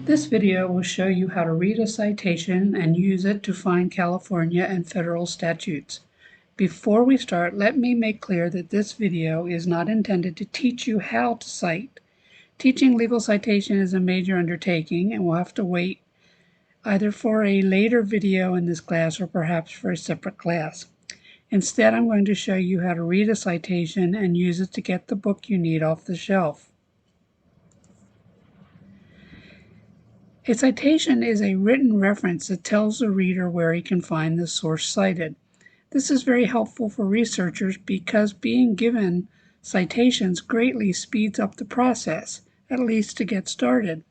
This video will show you how to read a citation and use it to find California and federal statutes. Before we start, let me make clear that this video is not intended to teach you how to cite. Teaching legal citation is a major undertaking and will have to wait either for a later video in this class or perhaps for a separate class. Instead, I'm going to show you how to read a citation and use it to get the book you need off the shelf. A citation is a written reference that tells the reader where he can find the source cited. This is very helpful for researchers because being given citations greatly speeds up the process, at least to get started.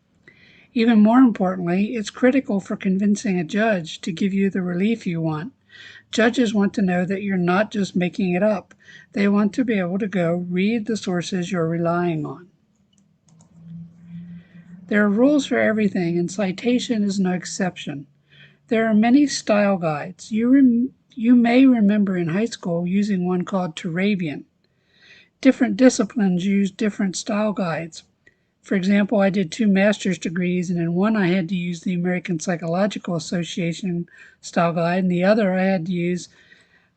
Even more importantly, it's critical for convincing a judge to give you the relief you want. Judges want to know that you're not just making it up. They want to be able to go read the sources you're relying on. There are rules for everything, and citation is no exception. There are many style guides. You may remember in high school using one called Turabian. Different disciplines use different style guides. For example, I did 2 master's degrees, and in one I had to use the American Psychological Association style guide, and the other I had to use,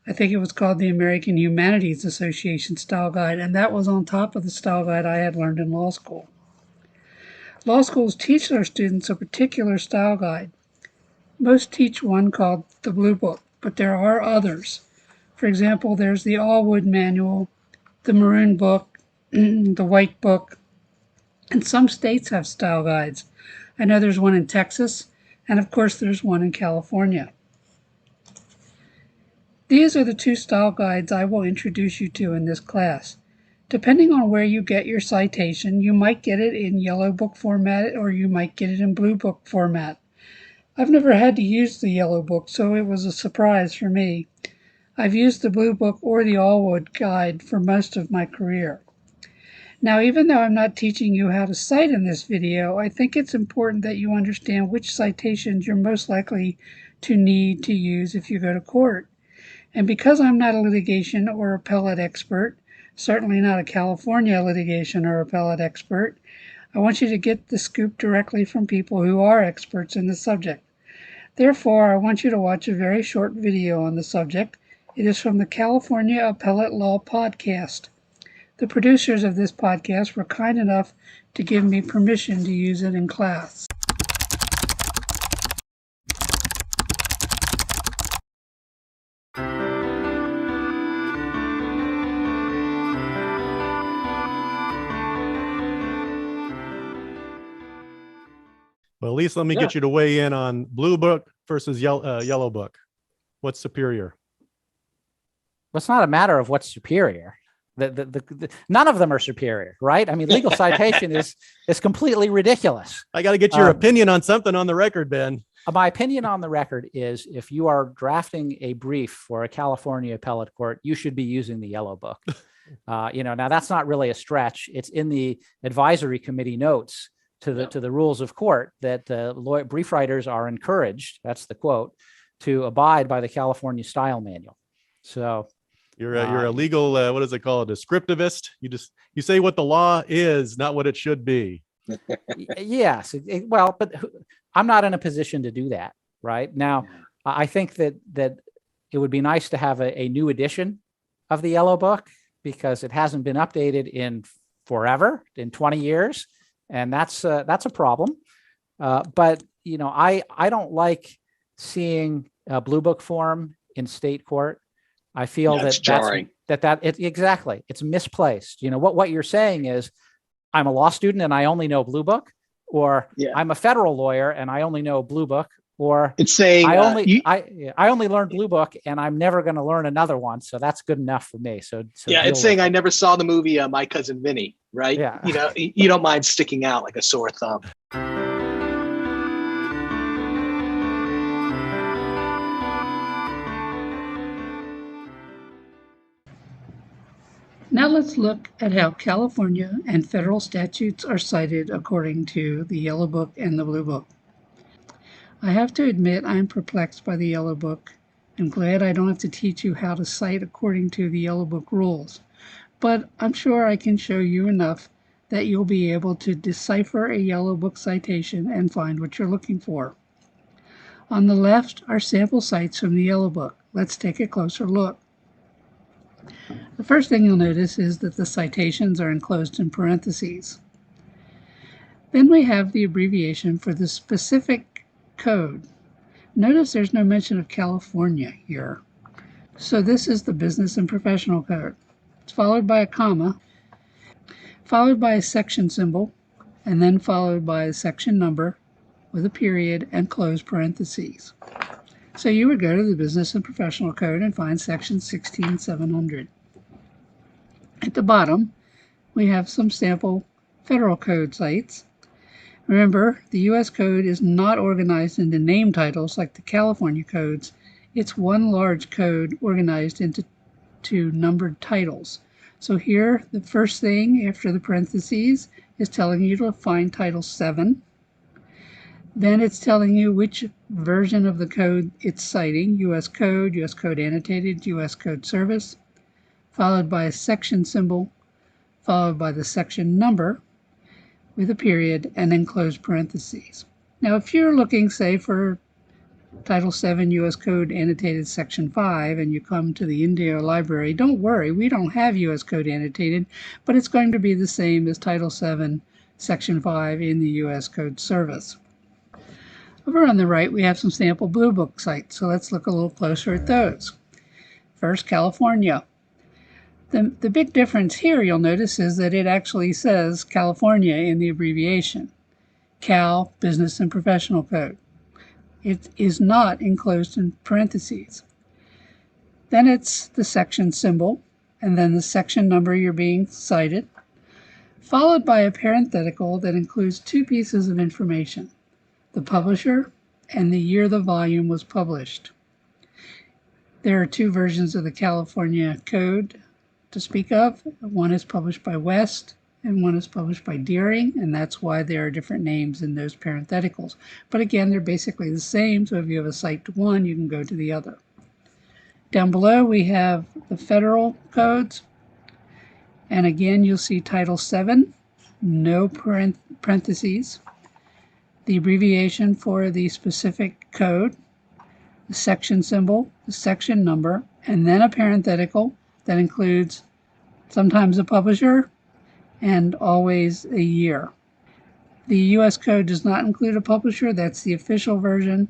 I think it was called the American Humanities Association style guide, and that was on top of the style guide I had learned in law school. Law schools teach their students a particular style guide. Most teach one called the Bluebook, but there are others. For example, there's the Allwood Manual, the Maroon Book, the White Book, and some states have style guides. I know there's one in Texas, and of course there's one in California. These are the 2 style guides I will introduce you to in this class. Depending on where you get your citation, you might get it in yellow book format or you might get it in blue book format. I've never had to use the yellow book, so it was a surprise for me. I've used the blue book or the Allwood guide for most of my career. Now, even though I'm not teaching you how to cite in this video, I think it's important that you understand which citations you're most likely to need to use if you go to court. And because I'm not a litigation or appellate expert, certainly not a California litigation or appellate expert, I want you to get the scoop directly from people who are experts in the subject. Therefore, I want you to watch a very short video on the subject. It is from the California Appellate Law Podcast. The producers of this podcast were kind enough to give me permission to use it in class. Well, at least let me get you to weigh in on Blue Book versus Yellow Book. What's superior? Well, it's not a matter of what's superior. None of them are superior, right? I mean, legal citation is completely ridiculous. I got to get your opinion on something on the record, Ben. My opinion on the record is if you are drafting a brief for a California appellate court, you should be using the Yellow Book. Now that's not really a stretch. It's in the advisory committee notes to the rules of court that brief writers are encouraged, that's the quote, to abide by the California style manual. So you're a legal, what is it called? A descriptivist. You say what the law is, not what it should be. Yes. But I'm not in a position to do that right now. I think that it would be nice to have a new edition of the Yellow Book because it hasn't been updated in forever, in 20 years. And that's a problem. But, I don't like seeing a Blue Book form in state court. I feel that's jarring. Exactly. It's misplaced. What you're saying is I'm a law student and I only know Blue Book, or I'm a federal lawyer and I only know Blue Book, or it's saying I only learned Blue Book and I'm never going to learn another one. So that's good enough for me. So it's saying I never saw the movie My Cousin Vinny, right? Yeah. You don't mind sticking out like a sore thumb. Now let's look at how California and federal statutes are cited according to the Yellow Book and the Blue Book. I have to admit I'm perplexed by the Yellow Book. I'm glad I don't have to teach you how to cite according to the Yellow Book rules, but I'm sure I can show you enough that you'll be able to decipher a Yellow Book citation and find what you're looking for. On the left are sample cites from the Yellow Book. Let's take a closer look. The first thing you'll notice is that the citations are enclosed in parentheses. Then we have the abbreviation for the specific code. Notice there's no mention of California here. So this is the Business and Professional Code. It's followed by a comma, followed by a section symbol, and then followed by a section number with a period and closed parentheses. So you would go to the Business and Professional Code and find section 16700. At the bottom, we have some sample federal code cites. Remember, the U.S. Code is not organized into name titles like the California codes. It's one large code organized into numbered titles. So here, the first thing after the parentheses is telling you to find Title 7. Then it's telling you which version of the code it's citing, U.S. Code Annotated, U.S. Code Service, followed by a section symbol, followed by the section number with a period and then closed parentheses. Now, if you're looking, say, for Title 7 U.S. Code Annotated Section 5 and you come to the Indio Library, don't worry, we don't have U.S. Code Annotated, but it's going to be the same as Title 7 Section 5 in the U.S. Code Service. Over on the right, we have some sample Bluebook cites, so let's look a little closer at those. First, California. The big difference here, you'll notice, is that it actually says California in the abbreviation. Cal, Business and Professional Code. It is not enclosed in parentheses. Then it's the section symbol, and then the section number you're being cited, followed by a parenthetical that includes two pieces of information: the publisher and the year the volume was published. There are two versions of the California Code to speak of. One is published by West and one is published by Deering, and that's why there are different names in those parentheticals. But again, they're basically the same, so if you have a cite to one, you can go to the other. Down below, we have the federal codes, and again, you'll see Title 7, no parentheses, the abbreviation for the specific code, the section symbol, the section number, and then a parenthetical that includes sometimes a publisher and always a year. The U.S. Code does not include a publisher. That's the official version.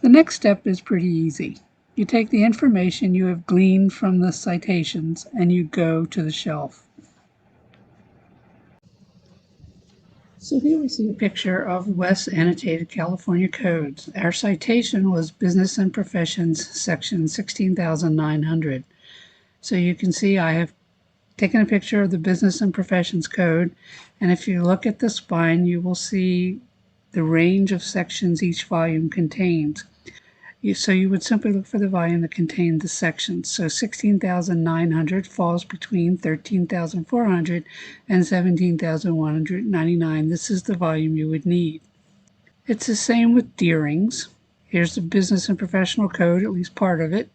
The next step is pretty easy. You take the information you have gleaned from the citations and you go to the shelf. So here we see a picture of West Annotated California Codes. Our citation was Business and Professions, section 16,900. So you can see I have taken a picture of the Business and Professions Code, and if you look at the spine, you will see the range of sections each volume contains. So you would simply look for the volume that contained the sections. So 16,900 falls between 13,400 and 17,199. This is the volume you would need. It's the same with Deering's. Here's the Business and Professional Code, at least part of it.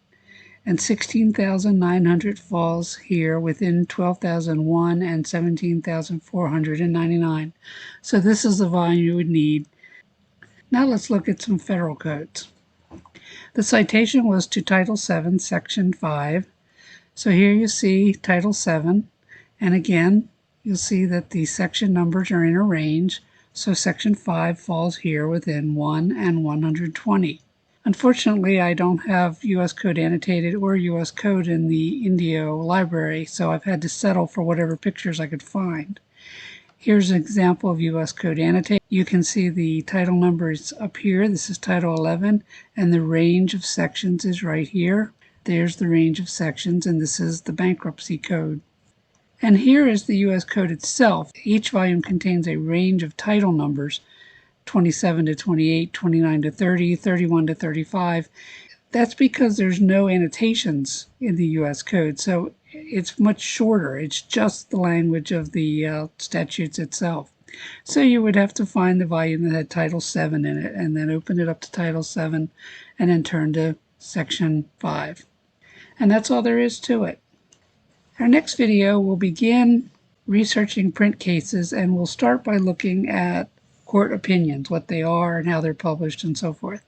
And 16,900 falls here within 12,001 and 17,499. So this is the volume you would need. Now let's look at some federal codes. The citation was to Title 7, Section 5. So here you see Title 7, and again, you'll see that the section numbers are in a range, so Section 5 falls here within 1 and 120. Unfortunately, I don't have U.S. Code Annotated or U.S. Code in the Indio library, so I've had to settle for whatever pictures I could find. Here's an example of U.S. Code Annotated. You can see the title numbers up here. This is Title 11, and the range of sections is right here. There's the range of sections, and this is the Bankruptcy Code. And here is the U.S. Code itself. Each volume contains a range of title numbers, 27 to 28, 29 to 30, 31 to 35. That's because there's no annotations in the U.S. Code, so it's much shorter. It's just the language of the statutes itself. So you would have to find the volume that had Title 7 in it, and then open it up to Title 7, and then turn to Section 5. And that's all there is to it. Our next video will begin researching print cases, and we'll start by looking at court opinions, what they are and how they're published and so forth.